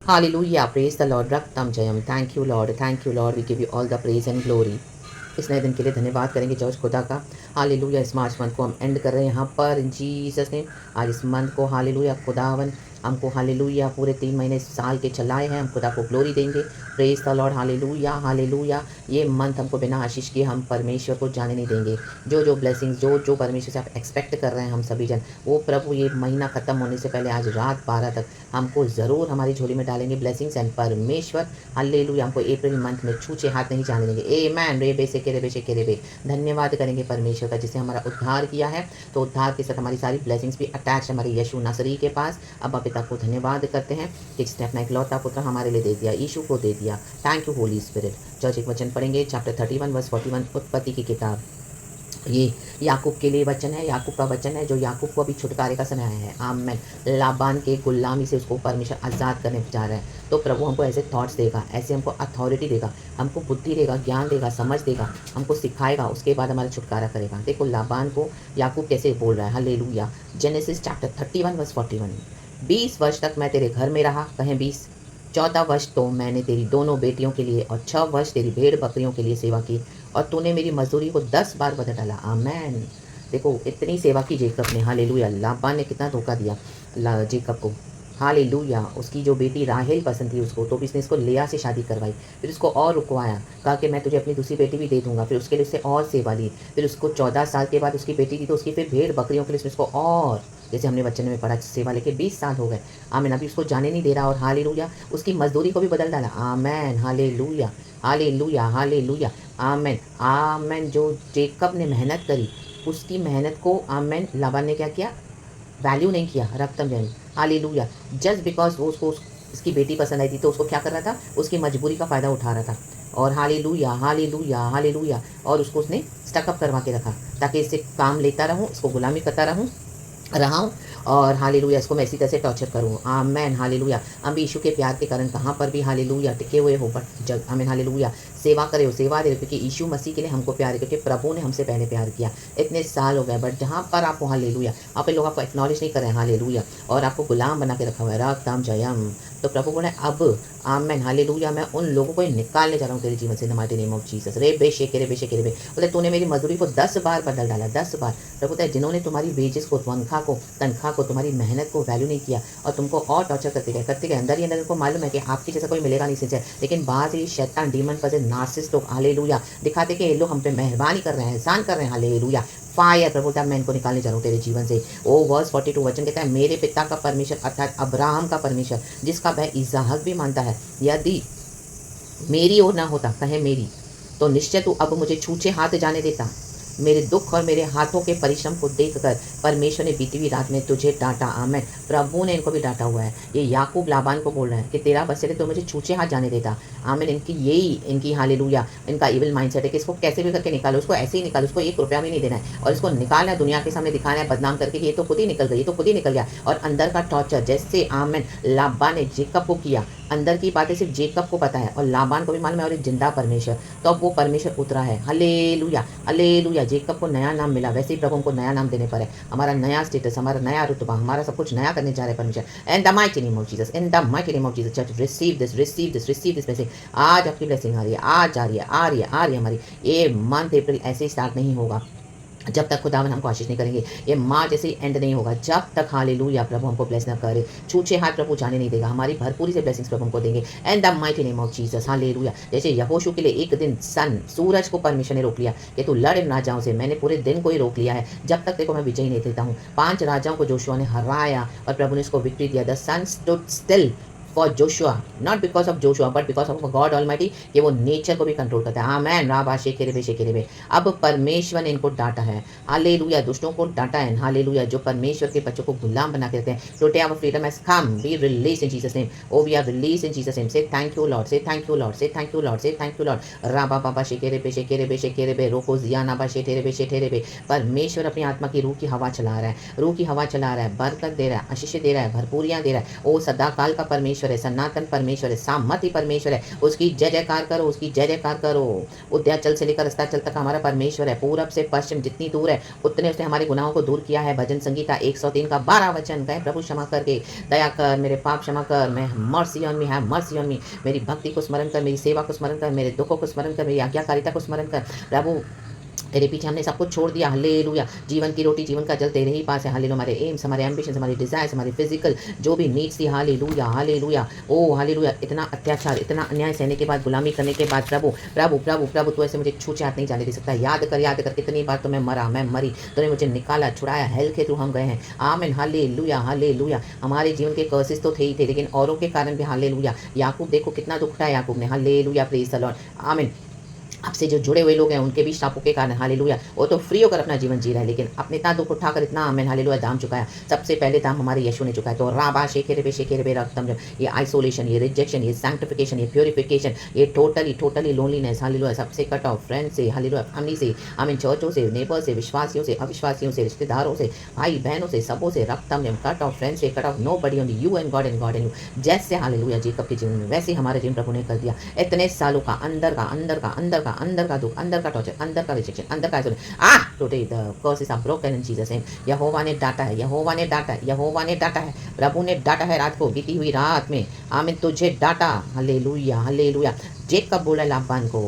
Hallelujah. Praise the Lord. Raktam Jayam. Thank you, Lord. Thank you, Lord. We give you all the praise and glory. इस नए दिन के लिए धन्यवाद करेंगे जॉर्ज खुदा का। हालेलुया। इस मार्च मंथ को हम एंड कर रहे हैं यहाँ पर इन जीसस ने। आज इस मंथ को हालेलुया खुदावन हमको हालेलुया पूरे 3 महीने इस साल के चलाए हैं। हम खुदा को ग्लोरी देंगे। Praise the Lord. Hallelujah hallelujah. ये मंथ हमको बिना आशीष किए हम परमेश्वर को जाने नहीं देंगे। जो जो ब्लेसिंग्स जो परमेश्वर से आप एक्सपेक्ट कर रहे हैं हम सभी जन, वो प्रभु ये महीना खत्म होने से पहले आज रात 12 तक हमको ज़रूर हमारी झोली में डालेंगे ब्लेसिंग्स एंड परमेश्वर हालेलुया हमको अप्रैल मंथ में छूछे हाथ नहीं जाने देंगे। आमेन। रे बेसे के रे बे। धन्यवाद करेंगे परमेश्वर का जिसने हमारा उद्धार किया है। तो उद्धार के साथ हमारी सारी ब्लेसिंग्स भी अटैच हमारे यीशु नासरी के पास। अब पिता को धन्यवाद करते हैं कि जिसने अपना इकलौता पुत्र हमारे लिए दे दिया, यीशु को दे दिया। Thank you Holi spirit. Church एक वचन पढ़ेंगे चैप्टर 31 वर्स 41 उत्पत्ति की किताब। ये याकूब के लिए वचन है, याकूब का वचन है जो याकूब को अभी छुटकारे का समय आया है। आमेन। लाबान के गुलामी से उसको परमेश्वर आज़ाद करने जा रहा है। तो प्रभु हमको ऐसे थॉट्स देगा, ऐसे हमको अथॉरिटी देगा, हमको बुद्धि देगा, ज्ञान देगा, समझ देगा, हमको सिखाएगा, उसके बाद हमारा छुटकारा करेगा। देखो लाबान को याकूब कैसे बोल रहा है। हालेलुया। Genesis chapter 31 verse 41। 20 वर्ष तक मैं तेरे घर में रहा, कहें 20। 14 वर्ष तो मैंने तेरी दोनों बेटियों के लिए और 6 वर्ष तेरी भेड़ बकरियों के लिए सेवा की, और तूने मेरी मजदूरी को 10 बार बदल डाला। आमेन। देखो इतनी सेवा की जेकब ने। हालेलुया। लाबान ने कितना धोखा दिया जेकब को। हालेलुया। उसकी जो बेटी राहेल पसंद थी उसको, तो भी इसने इसको लिया से शादी करवाई। फिर उसको और रुकवाया, कहा कि मैं तुझे अपनी दूसरी बेटी भी दे दूंगा। फिर उसके लिए उससे और सेवा ली। फिर उसको 14 साल के बाद उसकी बेटी थी तो उसकी फिर भेड़ बकरियों के लिए उसको और, जैसे हमने वचन में पढ़ा, सेवा लेके 20 साल हो गए। आमीन। अभी उसको जाने नहीं दे रहा। और हालेलुया उसकी मजदूरी को भी बदल डाला। Amen. Hallelujah hallelujah hallelujah. Amen amen. जो जेकब ने मेहनत करी उसकी मेहनत को आमेन लाबान ने क्या किया, वैल्यू नहीं किया। रकतम जानी। हालेलुया। जस्ट बिकॉज वो उसको उसकी बेटी पसंद आई थी तो उसको क्या कर रहा था, उसकी मजबूरी का फ़ायदा उठा रहा था। और हालेलुया हालेलुया हालेलुया। और उसको उसने स्टकअप करवा के रखा ताकि इससे काम लेता रहूँ, इसको गुलामी करता रहा हूँ, और हालेलुया इसको मैं इसी तरह से टॉर्चर करूँ। आमेन। हालेलुया। हम भी यीशु के प्यार के कारण कहाँ पर भी हालेलुया टिके हुए हो, बट जग आमेन हालेलुया सेवा करे हो, सेवा दे, क्योंकि यीशु मसीह के लिए हमको प्यार है, क्योंकि प्रभु ने हमसे पहले प्यार किया। इतने साल हो गए, बट जहाँ पर आप हो हालेलुया आप लोग आपको एक्नॉलेज नहीं कर रहे हैं। हालेलुया। और आपको गुलाम बना के रखा हुआ है। राम जयम। तो प्रभु बोले अब आमेन हालेलुया मैं उन लोगों को निकालने जा रहा हूँ तेरे जीवन से, माइटी नेम ऑफ जीसस। रे बेशे रे बोले तूने मेरी मजदूरी को 10 बार बदल डाला, 10 बार। प्रभु बोलता है जिन्होंने तुम्हारी वेजेस को, तनख्वाह को, तुम्हारी मेहनत को वैल्यू नहीं किया और तुमको और टॉर्चर करते गए अंदर ही अंदर उनको मालूम है कि आपकी जैसा कोई मिलेगा नहीं सिंसियर, लेकिन बाद ये शैतान डीमन पर नार्सिस्ट लोग हालेलुया दिखाते कि ये लोग हम पे मेहरबानी कर रहे हैं, एहसान कर रहे हैं। हालेलुया। फायर। प्रभु बोलता है मैं इनको निकालने जा रहा हूँ तेरे जीवन से। ओ वर्स 42 वचन कहता है मेरे पिता का परमेश्वर अर्थात अब्राहम का परमेश्वर जिसका वह इसहाक भी मानता है, यदि मेरी ओर ना होता, कहे मेरी, तो निश्चय तू अब मुझे छूछे हाथ जाने देता। मेरे दुख और मेरे हाथों के परिश्रम को देखकर परमेश्वर ने बीती हुई रात में तुझे डांटा। आमेन। प्रभु ने इनको भी डांटा हुआ है। ये याकूब लाबान को बोल रहा है कि तेरा बसेरे तो मुझे छूछे हाथ जाने देता। आमेन। इनकी हालेलुया इनका इविल माइंडसेट है कि इसको कैसे भी करके निकालो, उसको ऐसे ही निकालो, उसको 1 रुपया भी नहीं देना है और इसको निकालना है, दुनिया के सामने दिखाना है, बदनाम करके कि ये तो खुद ही निकल गई, ये तो खुद ही निकल गया। और अंदर का टॉर्चर जैसे आमेन लाबान ने जेकब को किया, अंदर की बातें सिर्फ जेकब को पता है और लाबान को भी मालूम है, और एक जिंदा परमेश्वर, तो अब वो परमेश्वर उतरा है। Hallelujah hallelujah. जेकब को नया नाम मिला, वैसे ही प्रभु हमको नया नाम देने पर है। हमारा नया स्टेटस, हमारा नया रुतबा, हमारा सब कुछ नया करने जा रहे हैं परमेश्वर। In the mighty name of Jesus, in the mighty name of Jesus. Church receive this receive this receive this blessing. आज आपकी ब्लेसिंग आ रही है, आज आ रही है, आ रही है, आ रही है हमारी। ये मंथ अप्रैल ऐसे स्टार्ट नहीं होगा जब तक खुदावन हमको आशीष नहीं करेंगे। ये मार्च ऐसे एंड नहीं होगा जब तक हालेलुया प्रभु हमको ब्लेस ना करे। छूछे हाथ प्रभु जाने नहीं देगा। हमारी भरपूरी से ब्लेसिंग्स प्रभु हमको देंगे and the mighty name of Jesus. Hallelujah. जैसे यहोशू के लिए एक दिन सूरज को परमेश्वर ने रोक लिया कि तू लड़ इन राजाओं से, मैंने पूरे दिन को ही रोक लिया है, जब तक देखो मैं विजयी नहीं देता हूँ। 5 राजाओं को जोशुआ ने हराया और प्रभु ने उसको विक्ट्री दिया। The sun stood still for Joshua, not because of Joshua but because of God almighty, कि वो नेचर को भी कंट्रोल करता है। आमेन। राबा शेकेरे। अब परमेश्वर ने इनको डांटा है। हालेलुया। दुष्टों को डांटा है। हालेलुया। जो परमेश्वर के बच्चों को गुलाम बना के रखते हैं, today our freedom has come, be release in Jesus name. O we are release in Jesus name. Say thank you Lord, say thank you Lord, say thank you Lord, say thank you Lord. राबा बाबा शेकेरे बे रोको जियाना बा शेठेरे बे। परमेश्वर अपनी आत्मा की रूह की हवा चला रहा है, रूह की हवा चला रहा है, बरकत दे रहा है, आशीष दे रहा है, भरपूरियां दे रहा है। ओ सदा काल का परमेश्वर परमेश्वर है, सनातन परमेश्वर है, सामर्थी परमेश्वर है। उसकी जय जयकार करो, उसकी जय जयकार करो। उद्याचल से लेकर अस्ताचल तक हमारा परमेश्वर है। पूरब से पश्चिम जितनी दूर है उतने उसने हमारे गुनाहों को दूर किया है। भजन संगीता 103 का 12 वचन गए, प्रभु क्षमा करके दया कर, मेरे पाप क्षमा कर, मैं mercy on me, have mercy on me. मेरी भक्ति को स्मरण कर, मेरी सेवा को स्मरण कर, मेरे दुखों को स्मरण कर, मेरी आज्ञाकारिता को स्मरण कर। प्रभु तेरे पीछे हमने सब कुछ छोड़ दिया। हालेलुया। जीवन की रोटी, जीवन का जल तेरे ही पास है। हालेलुया। हमारे एम्स, हमारे एम्बिशंस, हमारी डिजायर्स, हमारी फिजिकल जो भी नीड्स थी, हालेलुया हालेलुया। ओ हालेलुया। इतना अत्याचार, इतना अन्याय सहने के बाद, गुलामी करने के बाद, प्रभु प्रभु प्रभु प्रभु तू ऐसे मुझे छूचे हाथ नहीं जाने दे सकता। याद कर कितनी बार तो मैं मरा, मैं मरी, तूने मुझे निकाला, छुड़ाया, हेल के थ्रू हम गए हैं। आमीन। Hallelujah hallelujah. हमारे जीवन के कर्सेस तो थे ही थे, लेकिन औरों के कारण भी हालेलुया। याकूब देखो कितना दुख उठाया याकूब ने। हालेलुया। Praise the Lord. आमीन। आपसे जो जुड़े हुए लोग हैं उनके भी श्रापों के कारण, हालेलुया, वो तो फ्री होकर अपना जीवन जी रहा है, लेकिन अपने इतना दुख उठाकर इतना आमीन हालेलुया दाम चुकाया। सबसे पहले दाम हमारे यीशु ने चुकाया। तो राबा शेखेरे बे रक्तम, ये आइसोलेशन, ये रिजेक्शन, ये सैंक्टिफिकेशन, ये प्योरिफिकेशन, ये टोटली लोनलीनेस, हालेलुया, सबसे कट ऑफ, फ्रेंड से, हालेलुया, फैमिली से, आमीन, चर्चों से, नेबर से, विश्वासियों से, अविश्वासियों से, रिश्तेदारों से, भाई बहनों से, सबों से रक्तम कट ऑफ, फ्रेंड से cut off, nobody only you and God and you. जैसे हालेलुया जेकब के जीवन में, वैसे हमारे जीवन प्रभु ने कर दिया। इतने सालों का अंदर का दुख, अंदर का टॉर्चर, अंदर का रिजेक्शन, अंदर का today the curses are broken in Jesus name. यहोवा ने डांटा है, यहोवा ने डांटा है, यहोवा ने डांटा है, प्रभु ने डांटा है रात को, बीती हुई रात में। आमीन। तुझे डांटा। Hallelujah hallelujah. जेकब बोला लाबान को,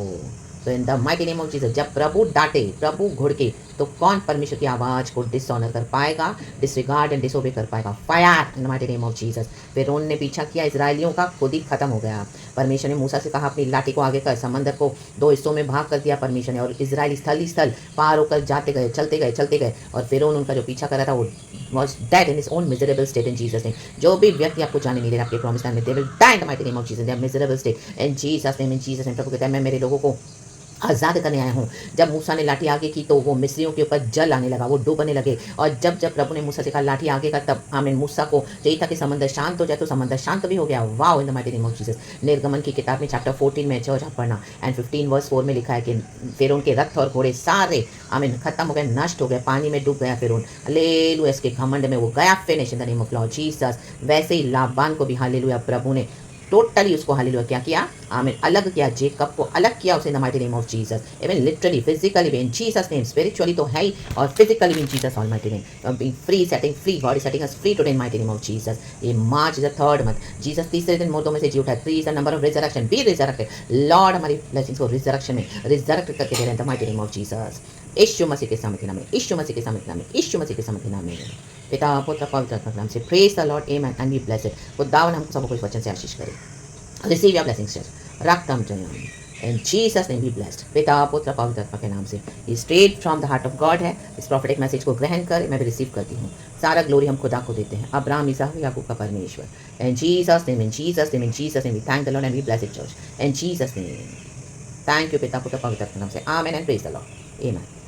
तो in the mighty name of Jesus, जब प्रभु डांटे, प्रभु घुड़के, तो कौन परमेश्वर की आवाज को डिसऑनर कर पाएगा, डिसरिगार्ड एंड डिसोबे कर पाएगा? Fire in the mighty name of Jesus. फिरौन ने पीछा किया इजरायलियों का, खुद ही खत्म हो गया। परमेश्वर ने मूसा से कहा अपनी लाठी को आगे कर, समंदर को 2 हिस्सों में भाग कर दिया परमेश्वर ने, और इजराइल स्थल ही स्थल पार होकर जाते गए, चलते गए, और फिरौन उनका जो पीछा कर रहा था वो was dead in his own miserable state in Jesus name. जो भी व्यक्ति आपको जाने नहीं दे रहा आपके प्रॉमिस लैंड में, they will die in the mighty name of Jesus, their miserable state in Jesus name, in Jesus name। प्रभु कहता है मैं मेरे लोगों को आज़ाद करने आया हूँ। जब मूसा ने लाठी आगे की तो वो मिस्रियों के ऊपर जल आने लगा, वो डूबने लगे। और जब प्रभु ने मूसा से कहा लाठी आगे का, तब आमीन मूसा को चाहिए था कि समंदर शांत हो जाए, तो समंदर शांत भी हो गया। Wow in the mighty name of Jesus. निर्गमन की किताब में चैप्टर 14 में चर्च आप पढ़ना, एंड 15 वर्स 4 में लिखा है कि फिर उनके रथ और घोड़े सारे आमीन खत्म हो गए, नष्ट हो गए, पानी में डूब गया फिरौन। हालेलुया। इसके घमंड में वो गया, finish in the name of Lord Jesus. वैसे ही लाबान को भी हालेलुया प्रभु ने टोटली उसको हालेलुया क्या किया, आमीन, अलग किया। जेकब को अलग किया उसे in the mighty name of Jesus. Even literally, physically भी इन जीसस नेम, स्पिरिचुअली तो है ही, और फिजिकली भी इन Jesus almighty name. B free, setting free, God is setting us free today in mighty name of Jesus. ये मार्च the 3rd month, Jesus तीसरे दिन मुर्दों में से जी उठा। 3 is the number of resurrection, be resurrected. Lord हमारी ब्लेसिंग्स को रिजरेक्शन में रिजरेक्ट करके दे रहे हैं the mighty name of Jesus. यीशु मसीह के सामर्थ्य नाम में, यीशु मसीह के सामर्थ्य नाम में, यीशु मसीह के सामर्थ्य नाम में। पिता पुत्र पवित्र आत्मा के नाम से praise the Lord, amen and be blessed. खुदावन हम सबको इस वचन से आशीष करे। Receive your blessings, church. Raktam Jayam. In Jesus' name be blessed. पिता पुत्र पवित्र आत्मा के नाम से ये straight from the heart of God है। इस प्रॉफिटिक मैसेज को ग्रहण कर मैं भी रिसीव करती हूँ। सारा ग्लोरी हम खुदा को देते हैं, अब्राहम इसहाक याकूब का परमेश्वर। In Jesus' name, in Jesus' name, in Jesus' name, we thank the Lord and we bless it, church. In Jesus' name. Thank you पिता पुत्र पवित्र आत्मा के नाम से। Amen and praise the Lord. Amen.